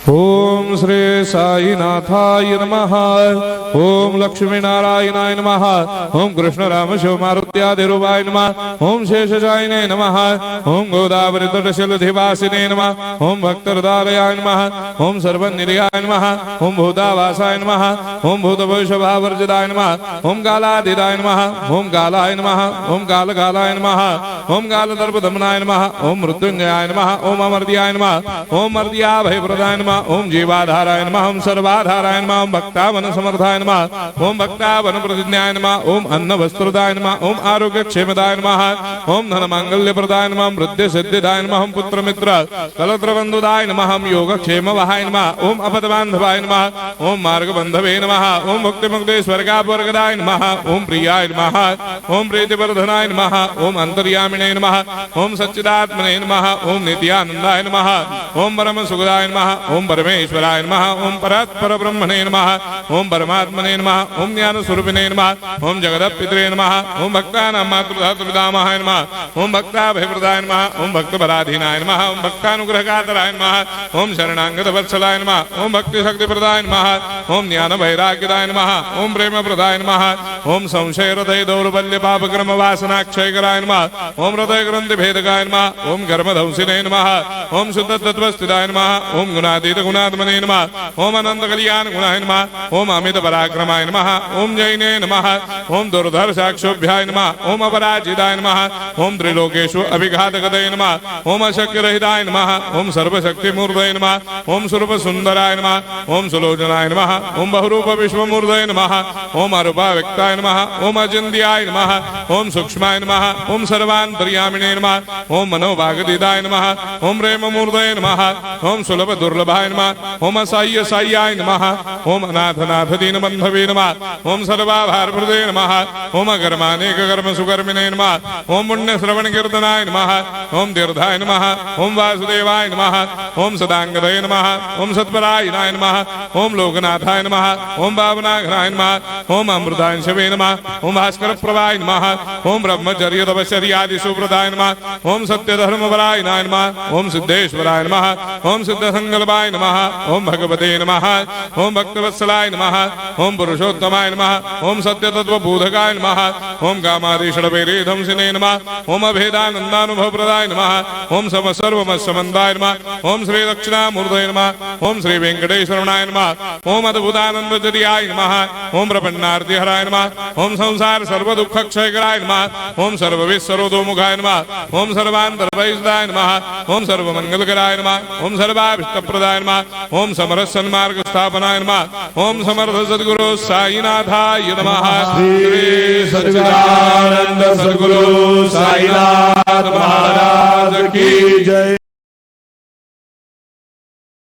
ओम श्री साईनाथाय नमः। ओम लक्ष्मी नारायणाय नमः। ओम कृष्ण राम शिव मारुत्यादिरूपाय नमः। ओम शेषशायिने नमः। ओम गोदावरी तटशिलधिवासिने नमः। ओम भक्तहृदयाय नमः। ओम सर्वनिर्याय नमः। ओम भूतावासाय नमः। ओम भूतभविष्यभावर्जिताय नमः। ओम कालातीताय नमः। ओम कालाय नमः। ओम कालकालाय नमः। ओम कालदर्पदमनाय नमः। ओम मृत्युंजयाय नमः। ओम अमर्त्याय नमः। ओम मर्त्याभयप्रदाय नमः। ओम जीवाधाराय नमः। ओम सर्वाधाराय नमः। ओम भक्तावन समर्थाय नमः। ओम भक्तावन प्रतिज्ञाय नमः। ओम अन्न वस्त्रदाय नमः। ओम आरोग्य क्षेमदाय नमः। ओम धन मांगल्य प्रदाय नमः। वृद्धि सिद्धिदाय नमः। ओम पुत्र मित्र कलत्र बंधुदाय नमः। ओम योग क्षेम वहाय नमः। ओम अपद बांधवाय नमः। ओम मार्ग बंधवे नमः। ओम मुक्ति मुक्ति स्वर्गापवर्गदाय नमः। ओम प्रियाय नमः। ओम प्रीतिवर्धनाय नमः। ओम अंतर्यामिने नमः। ओम सच्चिदात्मने नमः। ओम नित्यानंदाय नमः। ओम परम सुखदाय नमः। ओम परमेश्वराय नमः। ओम परात्पर ब्रह्मणे नमः। ओम परमात्मने नमः। ओम ज्ञान स्वरूपिणे नमः। ओम जगदपितरे नमः। ओम भक्तानां मातृधातुपितामहाय नमः। ओम भक्ताभयप्रदाय नमः। ओम भक्तपराधीनाय नमः। ओम भक्तानुग्रहकातराय नमः। ओम शरणागत वत्सलाय नमः। ओम भक्ति शक्तिप्रदाय नमः। ओम ज्ञान वैराग्यदाय नमः। ओम प्रेम प्रदाय नमः। ओम संशय हृदय दौर्बल्य पाप कर्म वासना क्षयकराय नमः। ओम हृदय ग्रंथि भेदकाय नमः। ओम कर्मधंसिने नमः। ओम शुद्ध तत्वस्थिताय नमः। ओम गुणातीत गुणात्मने नमः। ओम अनंत कल्याण गुणाय नमः। ओम अमित पराक्रमाय नमः। ओम जैने नमः। ओम दुर्धर्षाक्षोभ्याय नमः। ओम अपराजिताय नमः। ओम त्रिलोकेषु अभिघातगतये नमः। ओम अशक्यरहिताय नमः। ओम सर्वशक्तिमूर्तये नमः। ओम स्वरूप सुंदराय नमः। ओम सुलोचनाय नमः। ओम बहुरूप विश्वमूर्तये नमः। ओम अरूपाव्यक्ताय नमः। ओम अचिन्त्याय नमः। ओम सूक्ष्माय नमः। ओम सर्वान्तर्यामिने नमः। ओम मनोभागतीताय नमः। ओम प्रेममूर्तये नमः। ओम सुलभ दुर्लभाय नमः। ओम असाह्य साह्याय नमः। ओम अनाथनाथ दीनबन्धवे नमः। ओम सर्वाभारप्रदे नमः। ओम अकर्मानेक कर्म सुकर्मिणे नमः। ओम पुण्य श्रवण कीर्तनाय नमः। ओम तीर्थाय नमः। ओम वासुदेवाय नमः। ओम सदांगदये नमः। ओम सत्परायणाय नमः। ओम लोकनाथाय नमः। ओम भावनाघ्नाय नमः। ओम अमृतांशवे नमः। ओम भास्कर प्रभाय नमः। ओम ब्रह्मचर्य तपश्चर्यादि सुप्रदाय नमः। ओम सत्यधर्मपरायणाय नमः। ओम सिद्धेश्वराय नमः। ओम सिद्ध संकल्पाय नमः। ओम भगवते नमः। ओम भक्तवत्सलाय नमः। ओम पुरुषोत्तमाय नमः। ओम सत्य तत्वबोधकाय नमः। ओम कामादिषडवैरे धंसिने नमः। ओम अभेदानंदानुभव प्रदाय नमः। ओम सर्वमस्समन्दाय नमः। ओम श्री दक्षिणामूर्तये नमः। ओम श्री वेंकटेश्वरनाय नमः। ओम अद्भुतानंदजर्याय नमः। ओम प्रपन्नार्तिहराय नमः। ओम संसार सर्वदुःख क्षयकराय नमः। ओम सर्वविश्वरोधोमुखाय नमः। ओम सर्वान्तर्वैसदाय नमः। ओम सर्वमंगलकराय नमः। ओम सर्वाभिष्टप्रदाय नमः। ओम समरस सन्मार्ग स्थापनाय नमः। ओम समर्थ सद्गुरु साईनाथाय नमः। श्री सच्चिदानंद सद्गुरु साईनाथ महाराज की जय।